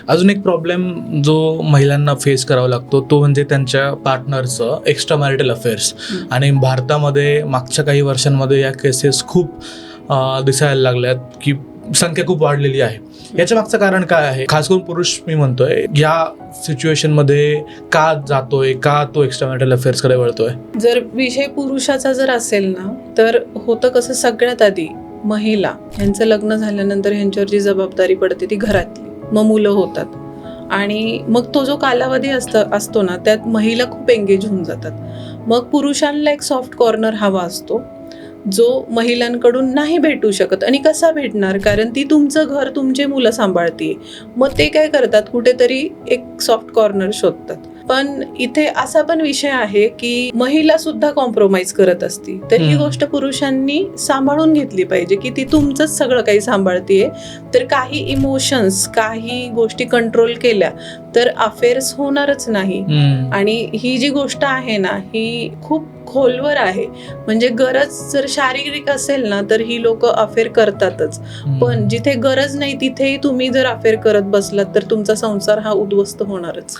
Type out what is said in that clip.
अजून एक प्रॉब्लेम जो महिलांना फेस करावा लागतो तो म्हणजे त्यांच्या पार्टनरचं एक्स्ट्रा मॅरिटल अफेअर्स. आणि भारतामध्ये मागच्या काही वर्षांमध्ये या केसेस खूप दिसायला लागल्यात की संख्या खूप वाढलेली आहे. याच्या मागचं कारण काय आहे? खास करून पुरुष मी म्हणतोय या सिच्युएशनमध्ये का जातोय, का तो एक्स्ट्रा मॅरिटल अफेअर्सकडे वळतोय? जर विषय पुरुषाचा जर असेल ना, तर होतं कसं, सगळ्यात आधी महिला यांचं लग्न झाल्यानंतर ह्यांच्यावर जी जबाबदारी पडते ती घरातली, मग मुलं होतात आणि मग तो जो कालावधी असतो ना, त्यात महिला खूप एंगेज होऊन जातात. मग पुरुषांना एक सॉफ्ट कॉर्नर हवा असतो जो महिलांकडून नाही भेटू शकत. आणि कसा भेटणार? कारण ती तुमचं घर, तुमचे मुलं सांभाळते. मग ते काय करतात, कुठेतरी एक सॉफ्ट कॉर्नर शोधतात. पण इथे असा पण विषय आहे की महिला सुद्धा कॉम्प्रोमाइज करत असती, तर ही गोष्ट पुरुषांनी सांभाळून घेतली पाहिजे की ती तुमचंच सगळं काही सांभाळतीये. तर काही इमोशन्स, काही गोष्टी कंट्रोल केल्या तर अफेअर्स होणारच नाही. आणि ही जी गोष्ट आहे ना, ही खूप खोलवर आहे. म्हणजे गरज जर शारीरिक असेल ना, तर ही लोक अफेअर करतातच. पण जिथे गरज नाही तिथेही तुम्ही जर अफेअर करत बसलात तर तुमचा संसार हा उद्ध्वस्त होणारच.